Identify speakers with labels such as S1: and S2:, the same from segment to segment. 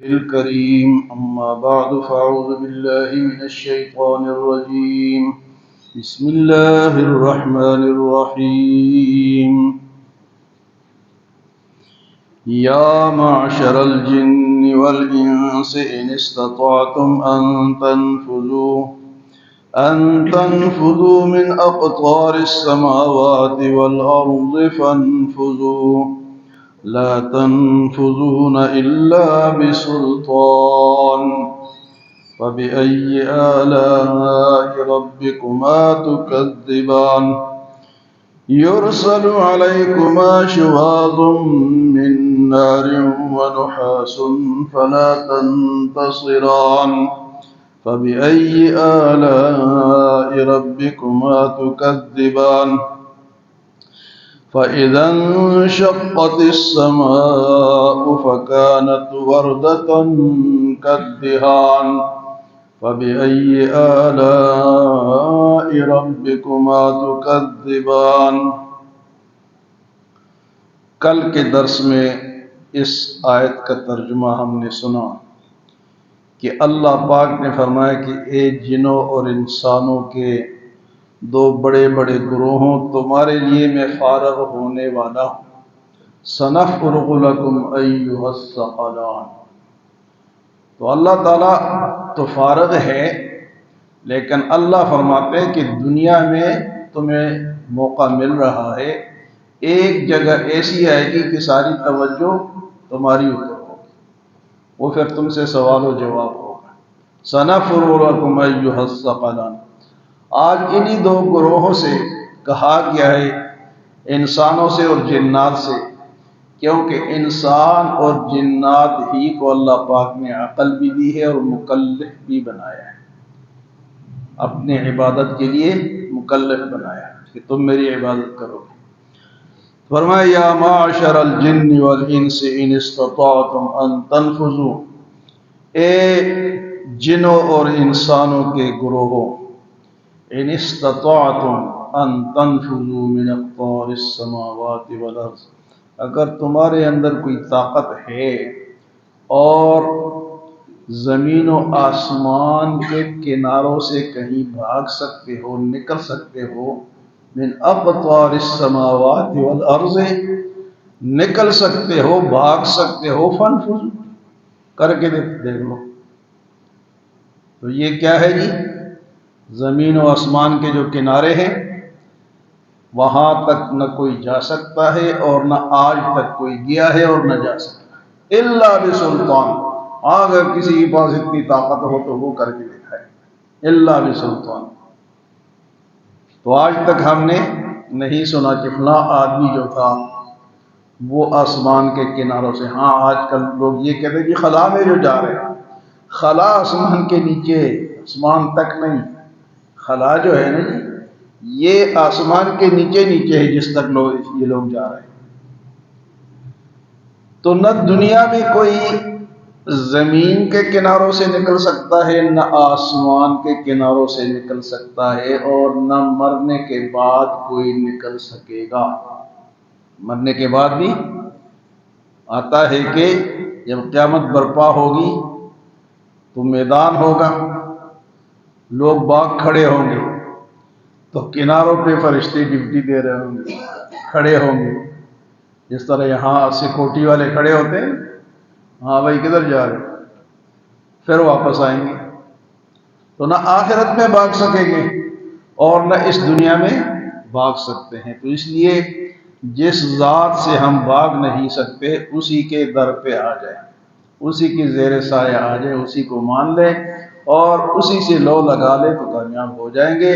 S1: الكريم أما بعد فأعوذ بالله من الشيطان الرجيم بسم الله الرحمن الرحيم يا معشر الجن والإنس إن استطعتم أن تنفذوا من أقطار السماوات والأرض فانفذوا لا تنفذون إلا بسلطان فبأي آلاء ربكما تكذبان يرسل عليكما شواظ من نار ونحاس فلا تنتصران فبأي آلاء ربكما تكذبان فإذا انشقت السماء فكانت وردة كالدهان فبأي آلاء ربكما تكذبان۔ کل کے درس میں اس آیت کا ترجمہ ہم نے سنا کہ اللہ پاک نے فرمایا کہ اے جنوں اور انسانوں کے دو بڑے بڑے گروہوں تمہارے لیے میں فارغ ہونے والا ہوں۔ سنفرغ لکم ایھا الثقلان، تو اللہ تعالیٰ تو فارغ ہے، لیکن اللہ فرماتے ہیں کہ دنیا میں تمہیں موقع مل رہا ہے، ایک جگہ ایسی آئے گی کہ ساری توجہ تمہاری اوپر ہوگی، وہ پھر تم سے سوال و جواب ہوگا۔ سنفرغ لکم ایھا الثقلان، آج انہی دو گروہوں سے کہا گیا ہے، انسانوں سے اور جنات سے، کیونکہ انسان اور جنات ہی کو اللہ پاک نے عقل بھی دی ہے اور مکلف بھی بنایا ہے، اپنے عبادت کے لیے مکلف بنایا ہے کہ تم میری عبادت کرو گے۔ فرمایا یا معشر الجن والانس ان استطعتم ان تنفذوا، اے جنوں اور انسانوں کے گروہوں، ان استطعتم ان تنفذوا من اقطار السماوات والارض، اگر تمہارے اندر کوئی طاقت ہے اور زمین و آسمان کے کناروں سے کہیں بھاگ سکتے ہو، نکل سکتے ہو، من اقطار السماوات والارض، نکل سکتے ہو، بھاگ سکتے ہو، فانفذوا، کر کے دیکھ لو۔ تو یہ کیا ہے جی؟ زمین و آسمان کے جو کنارے ہیں وہاں تک نہ کوئی جا سکتا ہے اور نہ آج تک کوئی گیا ہے اور نہ جا سکتا ہے، الا بسلطان، اگر کسی کے پاس اتنی طاقت ہو تو وہ کر کے دکھائے، الا بسلطان۔ تو آج تک ہم نے نہیں سنا کہ فلاں آدمی جو تھا وہ آسمان کے کناروں سے، ہاں آج کل لوگ یہ کہتے ہیں کہ خلا میں جو جا رہے ہیں، خلا آسمان کے نیچے، آسمان تک نہیں، خلا جو ہے نا جی یہ آسمان کے نیچے نیچے ہے جس تک یہ لوگ جا رہے ہیں۔ تو نہ دنیا میں کوئی زمین کے کناروں سے نکل سکتا ہے، نہ آسمان کے کناروں سے نکل سکتا ہے، اور نہ مرنے کے بعد کوئی نکل سکے گا۔ مرنے کے بعد بھی آتا ہے کہ جب قیامت برپا ہوگی تو میدان ہوگا، لوگ باغ کھڑے ہوں گے تو کناروں پہ فرشتے ڈیوٹی دے رہے ہوں گے، کھڑے ہوں گے، جس طرح یہاں سیکورٹی والے کھڑے ہوتے ہیں، ہاں بھائی کدھر جا رہے، پھر واپس آئیں گے۔ تو نہ آخرت میں بھاگ سکیں گے اور نہ اس دنیا میں بھاگ سکتے ہیں۔ تو اس لیے جس ذات سے ہم بھاگ نہیں سکتے اسی کے در پہ آ جائیں، اسی کی زیر سایہ آ جائیں، اسی کو مان لیں اور اسی سے لو لگا لیں تو کامیاب ہو جائیں گے۔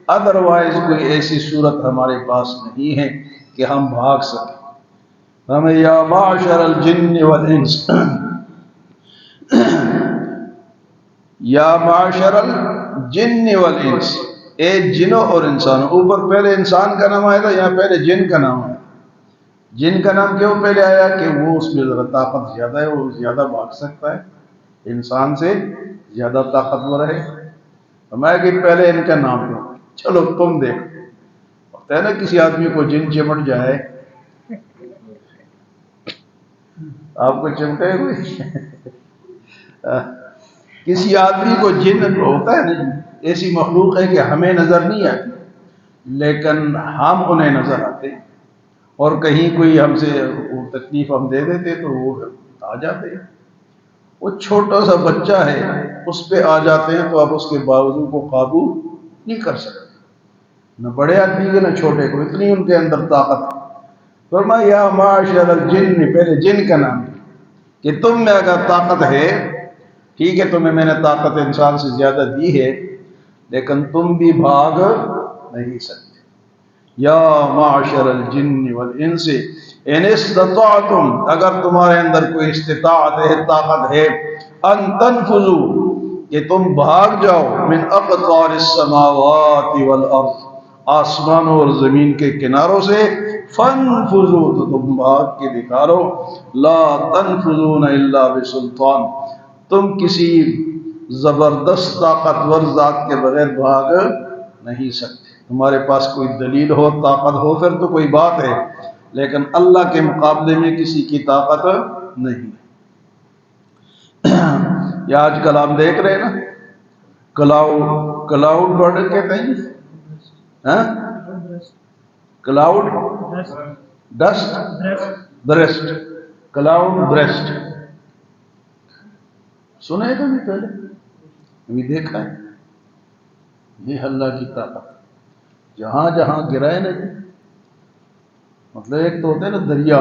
S1: ادروائز کوئی ایسی صورت ہمارے پاس نہیں ہے کہ ہم بھاگ سکیں۔ ہمیں یا معشر الجن والانس، یا معشر الجن والانس، اے جنوں اور انسانوں، اوپر پہلے انسان کا نام آیا تھا، یہاں پہلے جن کا نام آیا۔ جن کا نام کیوں پہلے آیا؟ کہ وہ اس میں ذرا طاقت زیادہ ہے، وہ زیادہ بھاگ سکتا ہے، انسان سے زیادہ طاقتور ہے، فرمایا کہ پہلے ان کا نام لو۔ چلو تم دیکھو، ہوتا ہے نا کسی آدمی کو جن چمٹ جائے، آپ کو چمٹے کوئی؟ کسی آدمی کو جن ہوتا ہے نا، ایسی مخلوق ہے کہ ہمیں نظر نہیں آتی لیکن ہم انہیں نظر آتے ہیں، اور کہیں کوئی ہم سے تکلیف ہم دے دیتے تو وہ آ جاتے ہیں۔ وہ چھوٹا سا بچہ ہے، اس پہ آ جاتے ہیں تو اب اس کے باوجود کو قابو نہیں کر سکتے، نہ بڑے آدمی کے نہ چھوٹے کو، اتنی ان کے اندر طاقت ہے۔ فرمایا یا معاشر الجن، پہلے جن کا نام ہے کہ تم میں اگر طاقت ہے، ٹھیک ہے تمہیں میں نے طاقت انسان سے زیادہ دی ہے لیکن تم بھی بھاگ نہیں سکتے۔ یا معاشر الجن والانس ان استطعتم، اگر تمہارے اندر کوئی استطاعت ہے، طاقت ہے، ان تنفذوا، کہ تم بھاگ جاؤ، من اقطار السماوات والارض، آسمانوں اور زمین کے کناروں سے، فانفذوا، تو تم بھاگ کے دکھا دو، لا تنفذون الا بسلطان، تم کسی زبردست طاقتور ذات کے بغیر بھاگ نہیں سکتے۔ تمہارے پاس کوئی دلیل ہو، طاقت ہو، پھر تو کوئی بات ہے، لیکن اللہ کے مقابلے میں کسی کی طاقت نہیں۔ یا آج کل ہم دیکھ رہے ہیں نا، کلاؤڈ برڈ کہتے ہیں، ہاں cloud dust burst, cloud burst, سنے کبھی پہلے؟ ابھی دیکھا ہے؟ یہ اللہ کی طاقت، جہاں جہاں گرا ہے نا، مطلب ایک تو ہوتا ہے نا دریا،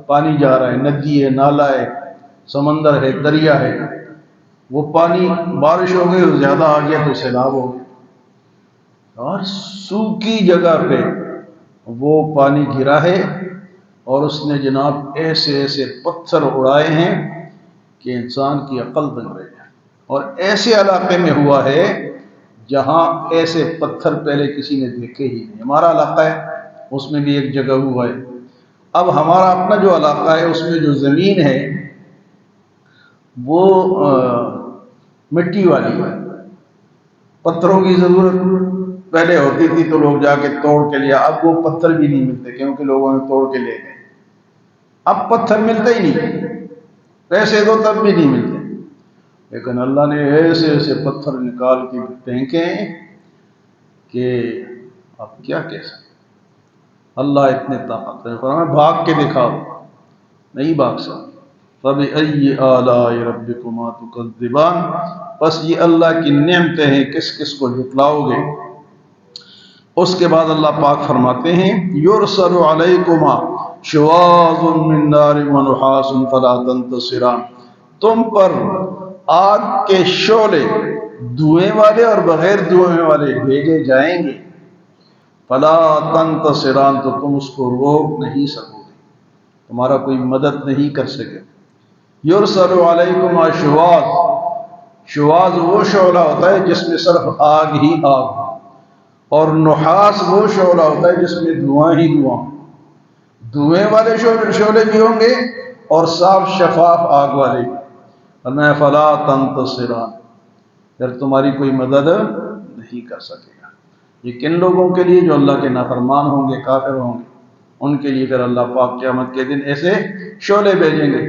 S1: پانی جا رہا ہے، ندی ہے، نالا ہے، سمندر ہے، دریا ہے، وہ پانی بارش ہو گئی اور زیادہ آ گیا تو سیلاب ہو گیا، اور سوکھی جگہ پہ وہ پانی گرا ہے اور اس نے جناب ایسے ایسے پتھر اڑائے ہیں کہ انسان کی عقل دنگ رہ جائے، اور ایسے علاقے میں ہوا ہے جہاں ایسے پتھر پہلے کسی نے دیکھے ہی نہیں۔ ہمارا علاقہ ہے، اس میں بھی ایک جگہ ہوا ہے۔ اب ہمارا اپنا جو علاقہ ہے اس میں جو زمین ہے وہ مٹی والی ہے، پتھروں کی ضرورت پہلے ہوتی تھی تو لوگ جا کے توڑ کے لیا، اب وہ پتھر بھی نہیں ملتے کیونکہ لوگوں نے توڑ کے لے گئے، اب پتھر ملتے ہی نہیں، پیسے دو تب بھی نہیں ملتے، لیکن اللہ نے ایسے ایسے پتھر نکال کے پھینکے کہ آپ کیا کہہ سکتے۔ اللہ اتنے طاقت ہے، فرمایا بھاگ کے دکھاؤ، نہیں بھاگ سکتے۔ فَبِأَيِّ آلَاءِ رَبِّكُمَا تُكَذِّبَانِ، بس یہ اللہ کی نعمتیں ہیں، کس کس کو جھٹلاؤ گے۔ اس کے بعد اللہ پاک فرماتے ہیں یُرْسَلُ عَلَيْكُمَا شِوَاظٌ مِّن نَّارٍ وَنُحَاسٌ فَلَا تَنتَصِرَانِ، تم پر آگ کے شعلے، دھوئیں والے اور بغیر دھوئیں والے بھیجے جائیں گے، فلا تنتصران، تو تم اس کو روک نہیں سکو گے، تمہارا کوئی مدد نہیں کر سکے۔ یرسل علیکم شواظ، شواظ وہ شعلہ ہوتا ہے جس میں صرف آگ ہی آگ ہو، اور نحاس وہ شعلہ ہوتا ہے جس میں دھواں ہی دھواں، دھوئیں والے شعلے بھی ہوں گے اور صاف شفاف آگ والے بھی۔ فرمایا فلا تنتصران، پھر تمہاری کوئی مدد نہیں کر سکے گا۔ یہ کن لوگوں کے لیے؟ جو اللہ کے نافرمان ہوں گے، کافر ہوں گے، ان کے لیے پھر اللہ پاک قیامت کے دن ایسے شعلے بھیجیں گے۔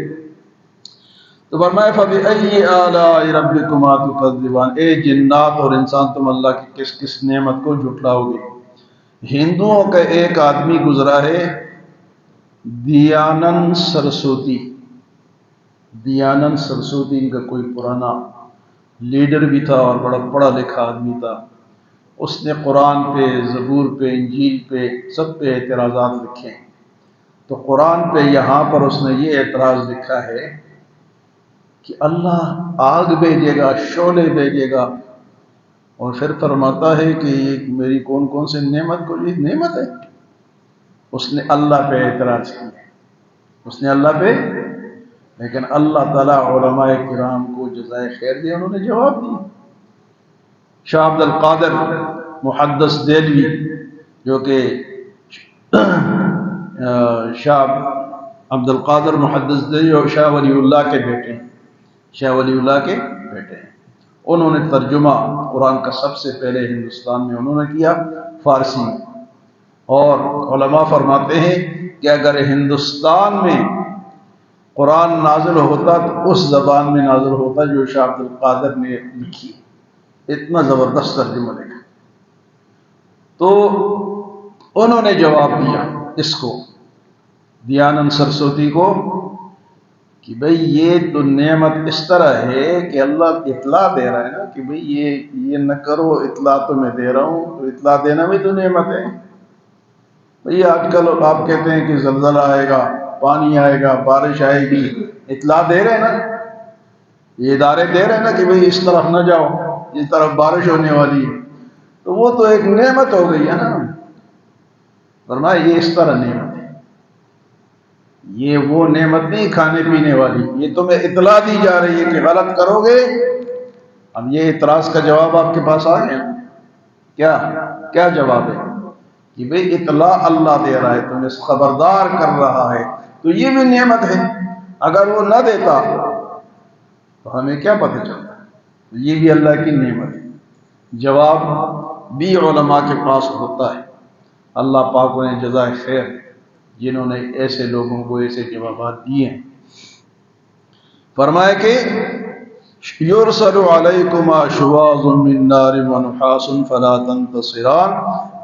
S1: تو فرمایا فَبِأَيِّ آلَاءِ رَبِّكُمَا تُكَذِّبَانِ، اے جنات اور انسان تم اللہ کی کس کس نعمت کو جھٹلاؤ گے۔ ہندوؤں کا ایک آدمی گزرا ہے دیانند سرسوتی، دیانند سرسوتی ان کا کوئی پرانا لیڈر بھی تھا اور بڑا پڑھا لکھا آدمی تھا۔ اس نے قرآن پہ، زبور پہ، انجیل پہ، سب پہ اعتراضات لکھے ہیں۔ تو قرآن پہ یہاں پر اس نے یہ اعتراض لکھا ہے کہ اللہ آگ بھیجے گا، شعلے بھیجے گا، اور پھر فرماتا ہے کہ یہ میری کون کون سے نعمت کو، یہ نعمت ہے۔ اس نے اللہ پہ اعتراض کیا، اس نے اللہ پہ، لیکن اللہ تعالیٰ علماء کرام کو جزائے خیر دے، انہوں نے جواب دیا۔ شاہ عبد القادر محدث دہلوی، جو کہ شاہ عبد القادر محدث دہلوی اور شاہ ولی اللہ کے بیٹے ہیں، شاہ ولی اللہ کے بیٹے ہیں، انہوں نے ترجمہ قرآن کا سب سے پہلے ہندوستان میں انہوں نے کیا، فارسی میں۔ اور علماء فرماتے ہیں کہ اگر ہندوستان میں قرآن نازل ہوتا تو اس زبان میں نازل ہوتا جو شاہ عبد القادر نے لکھی. اتنا زبردست ترجمہ لکھا. تو انہوں نے جواب دیا اس کو، دیانند سرسوتی کو، کہ بھئی یہ تو نعمت اس طرح ہے کہ اللہ اطلاع دے رہا ہے نا کہ بھئی یہ نہ کرو، اطلاع تو میں دے رہا ہوں، تو اطلاع دینا بھی تو نعمت ہے. بھئی آج کل آپ کہتے ہیں کہ زلزلہ آئے گا، پانی آئے گا، بارش آئے گی، اطلاع دے رہے ہیں نا، یہ ادارے دے رہے ہیں نا کہ بھئی اس طرف نہ جاؤ، اس طرف بارش ہونے والی ہے، تو وہ تو ایک نعمت ہو گئی ہے نا. فرمایا یہ اس طرح نعمت ہے، یہ وہ نعمت نہیں کھانے پینے والی، یہ تمہیں اطلاع دی جا رہی ہے کہ غلط کرو گے. اب یہ اعتراض کا جواب آپ کے پاس آ گیا. کیا جواب ہے؟ کہ بھئی اطلاع اللہ دے رہا ہے، تمہیں خبردار کر رہا ہے، تو یہ بھی نعمت ہے. اگر وہ نہ دیتا تو ہمیں کیا پتہ چلتا؟ یہ بھی اللہ کی نعمت ہے. جواب بھی علماء کے پاس ہوتا ہے. اللہ پاک انہیں جزائے خیر جنہوں نے ایسے لوگوں کو ایسے جوابات دیے ہیں. فرمایا کہ یرسل علیکما شواظ من نار ونحاس فلا تنتصران،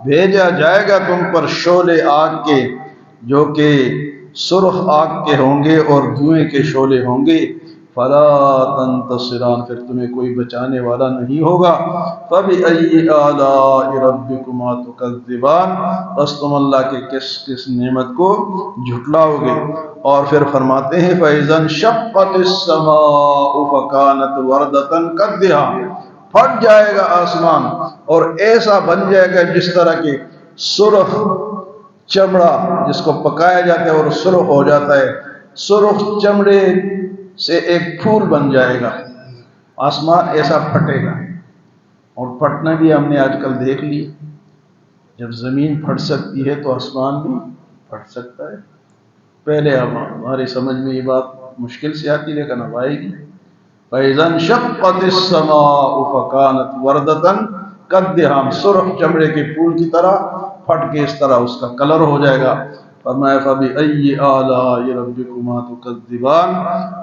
S1: بھیجا جائے گا تم پر شعلے آگ کے جو کہ سرخ آگ کے ہوں گے اور دھوئیں کے شعلے ہوں گے. فلا تنتصران، پھر تمہیں کوئی بچانے والا نہیں ہوگا. فبأي آلاء ربكما تكذبان، بس تم اللہ کے کس نعمت کو جھٹلاؤ گے. اور پھر فرماتے ہیں فإذا انشقت السماء فكانت وردة كالدهان، پھٹ جائے گا آسمان اور ایسا بن جائے گا جس طرح کے سرخ چمڑا جس کو پکایا جاتا ہے اور سرخ ہو جاتا ہے، سرخ چمڑے سے ایک پھول بن جائے گا. آسمان ایسا پھٹے گا. اور پھٹنا بھی ہم نے آج کل دیکھ لی، جب زمین پھٹ سکتی ہے تو آسمان بھی پھٹ سکتا ہے. پہلے ہماری سمجھ میں یہ بات مشکل سے آتی، لیکن اب آئے گی. فَإِذَا انشَقَّتِ السَّمَاءُ فَكَانَتْ وَرْدَةً كَالدِّهَانِ، سرخ چمڑے کے پھول کی طرح پھٹ کے اس طرح اس کا کلر ہو جائے گا. فرمایا فَبِأَيِّ آلَاءِ رَبِّكُمَا تُكَذِّبَانِ،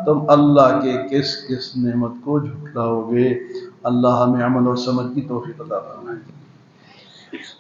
S1: تم اللہ کے کس نعمت کو جھٹلاؤ گے. اللہ ہمیں عمل اور سمجھ کی توفیق عطا فرمائے.